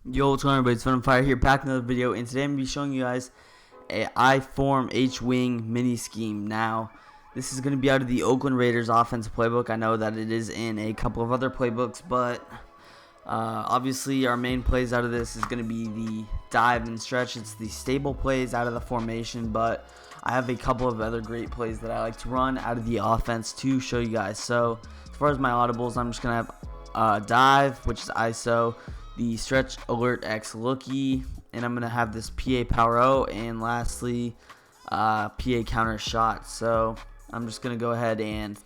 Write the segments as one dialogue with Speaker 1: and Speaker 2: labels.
Speaker 1: Yo, what's going on, everybody? It's Fun and Fire here, back in another video, and today I'm going to be showing you guys a I-form H-wing mini scheme. Now, this is going to be out of the Oakland Raiders offensive playbook. I know that it is in a couple of other playbooks, but obviously our main plays out of this is going to be the dive and stretch. It's the stable plays out of the formation, but I have a couple of other great plays that I like to run out of the offense to show you guys. So, as far as my audibles, I'm just going to have dive, which is ISO, the stretch alert X looky, and I'm gonna have this PA power O, and lastly PA counter shot. So I'm just gonna go ahead and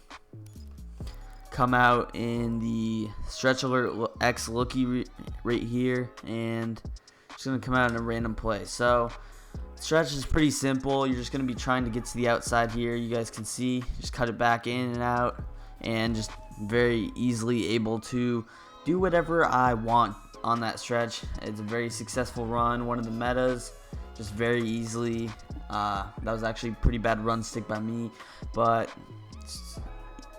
Speaker 1: come out in the stretch alert X looky right here, and just gonna come out in a random play. So stretch is pretty simple. You're just gonna be trying to get to the outside here. You guys can see, just cut it back in and out, and just very easily able to do whatever I want on that stretch. It's a very successful run, one of the metas, just very easily. That was actually a pretty bad run stick by me, but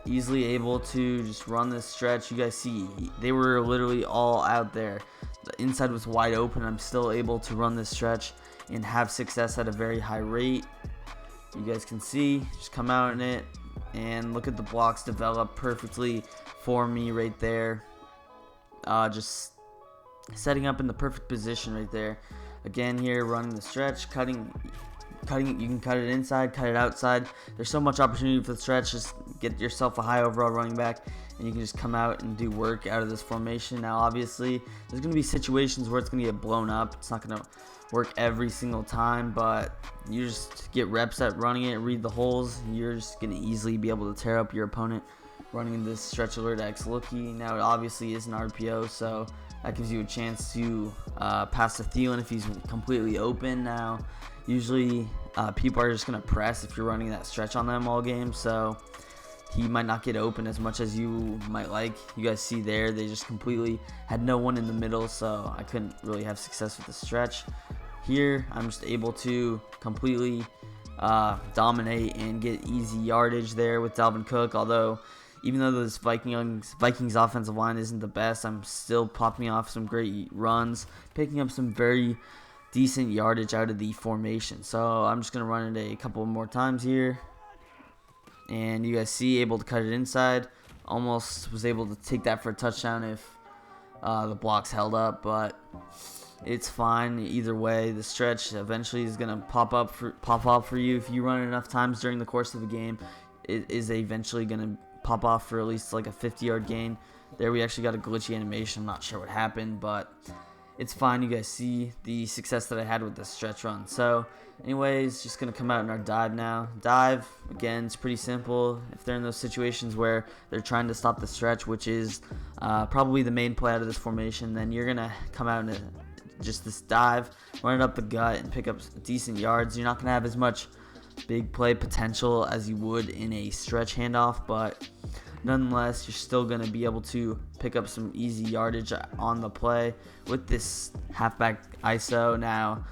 Speaker 1: easily able to just run this stretch. You guys see, they were literally all out there. The inside was wide open. I'm still able to run this stretch and have success at a very high rate. You guys can see, just come out in it, and look at the blocks develop perfectly for me right there. Just setting up in the perfect position right there. Again here, running the stretch, cutting it. You can cut it inside, cut it outside. There's so much opportunity for the stretch. Just get yourself a high overall running back, and you can just come out and do work out of this formation. Now obviously there's going to be situations where it's going to get blown up. It's not going to work every single time, but you just get reps at running it, read the holes. You're just going to easily be able to tear up your opponent running this stretch alert X looky. Now it obviously is an RPO, so that gives you a chance to pass to Thielen if he's completely open. Now, usually people are just going to press if you're running that stretch on them all game, so he might not get open as much as you might like. You guys see there, they just completely had no one in the middle, so I couldn't really have success with the stretch. Here, I'm just able to completely dominate and get easy yardage there with Dalvin Cook, although even though this Vikings offensive line isn't the best, I'm still popping off some great runs, picking up some very decent yardage out of the formation. So I'm just going to run it a couple more times here. And you guys see, able to cut it inside. Almost was able to take that for a touchdown if the blocks held up, but it's fine either way. The stretch eventually is going to pop up for you if you run it enough times during the course of a game. It is eventually going to pop off for at least like a 50-yard gain. There we actually got a glitchy animation. I'm not sure what happened, but it's fine. You guys see the success that I had with the stretch run. So anyways, just gonna come out in our dive now. Dive, again, it's pretty simple. If they're in those situations where they're trying to stop the stretch, which is probably the main play out of this formation, then you're gonna come out in just this dive, run it up the gut, and pick up decent yards. You're not gonna have as much big play potential as you would in a stretch handoff, but nonetheless, you're still going to be able to pick up some easy yardage on the play with this halfback ISO. Now,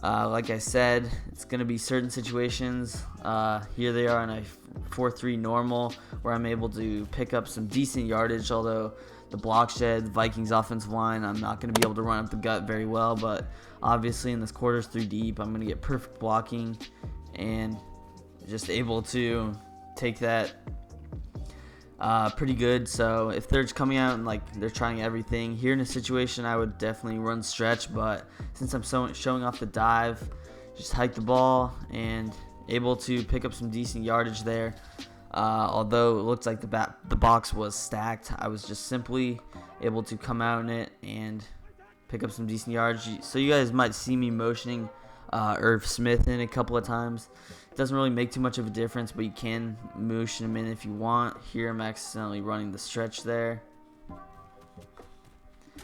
Speaker 1: like I said, it's going to be certain situations. Here they are in a 4-3 normal where I'm able to pick up some decent yardage, although the block shed, Vikings offensive line, I'm not going to be able to run up the gut very well, but obviously in this quarters 3 deep, I'm going to get perfect blocking and just able to take that pretty good. So if they're just coming out and like they're trying everything here in a situation, I would definitely run stretch, but since I'm showing off the dive, just hike the ball and able to pick up some decent yardage there. Although it looks like the box was stacked, I was just simply able to come out in it and pick up some decent yardage. So you guys might see me motioning Irv Smith in a couple of times. It doesn't really make too much of a difference, but you can motion him in if you want. Here I'm accidentally running the stretch there.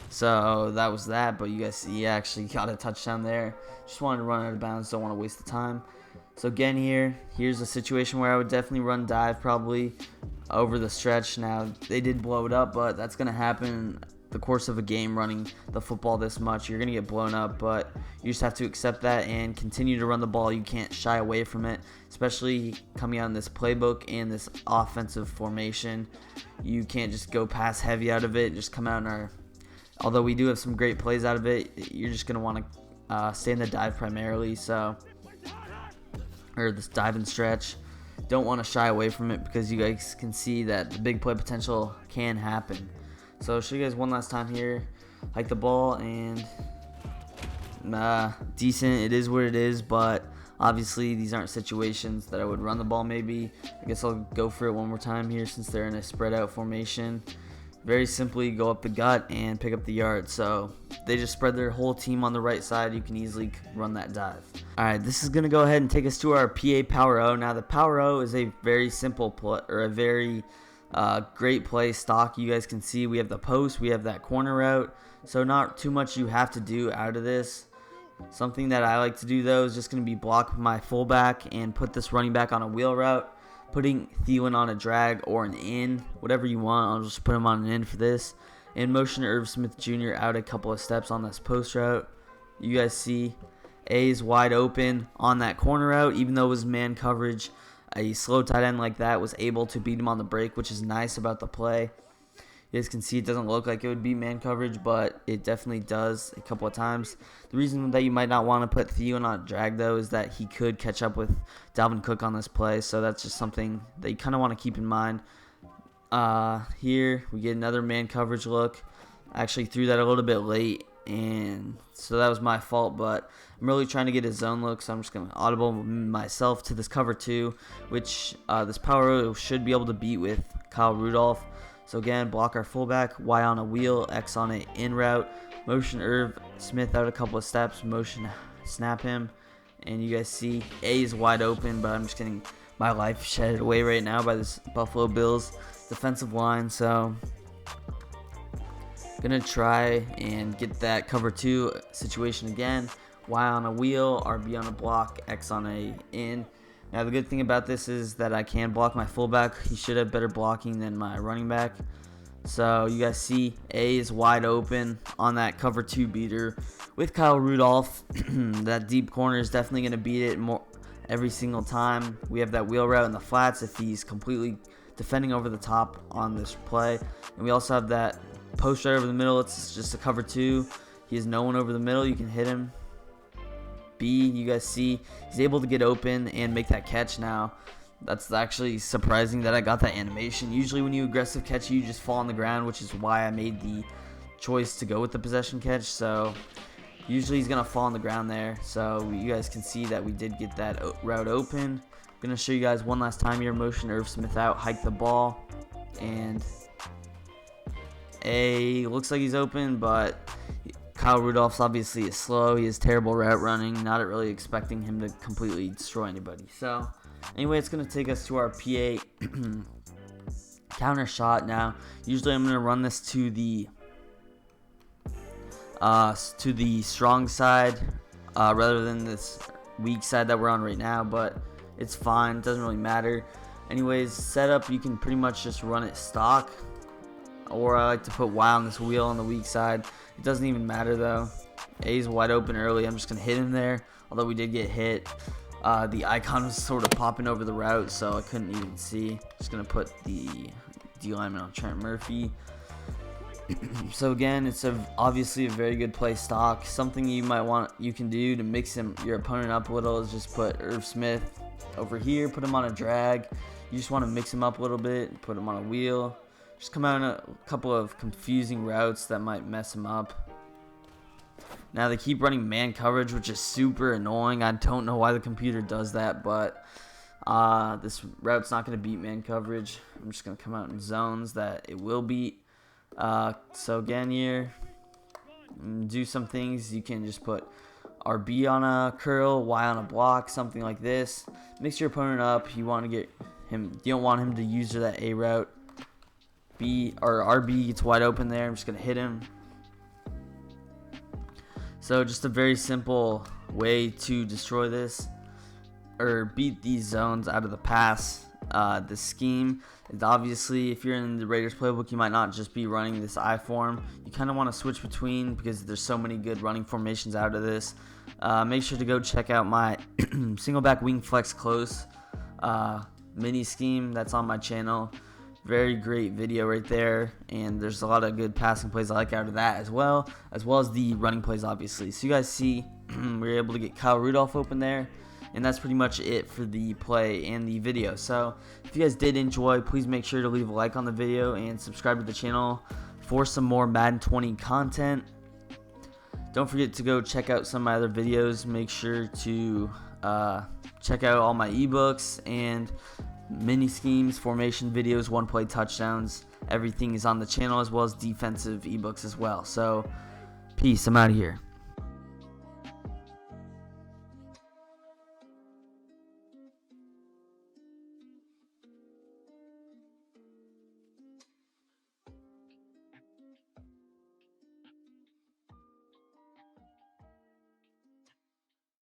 Speaker 1: So that was that, but you guys see he actually got a touchdown there. Just wanted to run out of bounds, don't want to waste the time. So again, here's a situation where I would definitely run dive probably over the stretch. Now they did blow it up, but that's going to happen the course of a game running the football this much. You're going to get blown up, but you just have to accept that and continue to run the ball. You can't shy away from it, especially coming out in this playbook and this offensive formation. You can't just go pass heavy out of it, just come out in our Although we do have some great plays out of it, you're just going to want to stay in the dive primarily, or this dive and stretch. Don't want to shy away from it because you guys can see that the big play potential can happen. So I'll show you guys one last time here. Hike the ball, and decent. It is what it is, but obviously these aren't situations that I would run the ball maybe. I guess I'll go for it one more time here since they're in a spread out formation. Very simply go up the gut and pick up the yard. So they just spread their whole team on the right side. You can easily run that dive. Alright, this is going to go ahead and take us to our PA Power O. Now the Power O is a very simple play, or a very great play stock. You guys can see we have the post, we have that corner route. So not too much you have to do out of this. Something that I like to do though is just going to be block my fullback and put this running back on a wheel route. Putting Thielen on a drag or an in, whatever you want. I'll just put him on an in for this. And motion Irv Smith Jr. out a couple of steps on this post route. You guys see A is wide open on that corner route. Even though it was man coverage, a slow tight end like that was able to beat him on the break, which is nice about the play. You guys can see it doesn't look like it would be man coverage, but it definitely does a couple of times. The reason that you might not want to put Thielen on a drag, though, is that he could catch up with Dalvin Cook on this play, so that's just something that you kind of want to keep in mind. Here, we get another man coverage look. I actually threw that a little bit late, and so that was my fault, but I'm really trying to get a zone look, so I'm just going to audible myself to this cover 2, which this Power should be able to beat with Kyle Rudolph. So again, block our fullback, Y on a wheel, X on an in route, motion Irv Smith out a couple of steps, motion snap him, and you guys see A is wide open, but I'm just getting my life shedded away right now by this Buffalo Bills defensive line. So gonna try and get that cover 2 situation again, Y on a wheel, RB on a block, X on a in. Now the good thing about this is that I can block my fullback. He should have better blocking than my running back. So you guys see A is wide open on that cover 2 beater with Kyle Rudolph. That deep corner is definitely going to beat it more every single time. We have that wheel route in the flats if he's completely defending over the top on this play. And we also have that post right over the middle. It's just a cover 2. He has no one over the middle. You can hit him. B, you guys see he's able to get open and make that catch now. That's actually surprising that I got that animation. Usually when you aggressive catch, you just fall on the ground, which is why I made the choice to go with the possession catch. So usually he's going to fall on the ground there. So you guys can see that we did get that route open. I'm going to show you guys one last time here. Motion Irv Smith out, hike the ball, and A looks like he's open, but Kyle Rudolph's obviously is slow. He has terrible route running. Not really expecting him to completely destroy anybody. So anyway, it's going to take us to our PA counter shot now. Usually I'm going to run this to the strong side rather than this weak side that we're on right now, but it's fine. It doesn't really matter. Anyways, setup, you can pretty much just run it stock, or I like to put Y on this wheel on the weak side. It doesn't even matter though. A's wide open early. I'm just going to hit him there, although we did get hit. The icon was sort of popping over the route, so I couldn't even see. Just going to put the D lineman on Trent Murphy. So again, it's obviously a very good play stock. Something you can do to mix your opponent up a little is just put Irv Smith over here, put him on a drag. You just want to mix him up a little bit, put him on a wheel. Just come out in a couple of confusing routes that might mess him up. Now they keep running man coverage, which is super annoying. I don't know why the computer does that, but this route's not going to beat man coverage. I'm just going to come out in zones that it will beat. So again here, do some things. You can just put RB on a curl, Y on a block, something like this. Mix your opponent up. You want to get him. You don't want him to use that A route. B or RB gets wide open there. I'm just gonna hit him. So just a very simple way to destroy this or beat these zones out of the pass. The scheme is obviously, if you're in the Raiders playbook, you might not just be running this I form. You kind of want to switch between because there's so many good running formations out of this. Make sure to go check out my single back wing flex close mini scheme that's on my channel. Very great video right there, and there's a lot of good passing plays I like out of that as well as the running plays, obviously. So you guys see we were able to get Kyle Rudolph open there, and that's pretty much it for the play and the video. So if you guys did enjoy, please make sure to leave a like on the video and subscribe to the channel for some more Madden 20 content. Don't forget to go check out some of my other videos. Make sure to check out all my ebooks and mini schemes, formation videos, one play touchdowns. Everything is on the channel, as well as defensive ebooks as well. So peace, I'm out of here.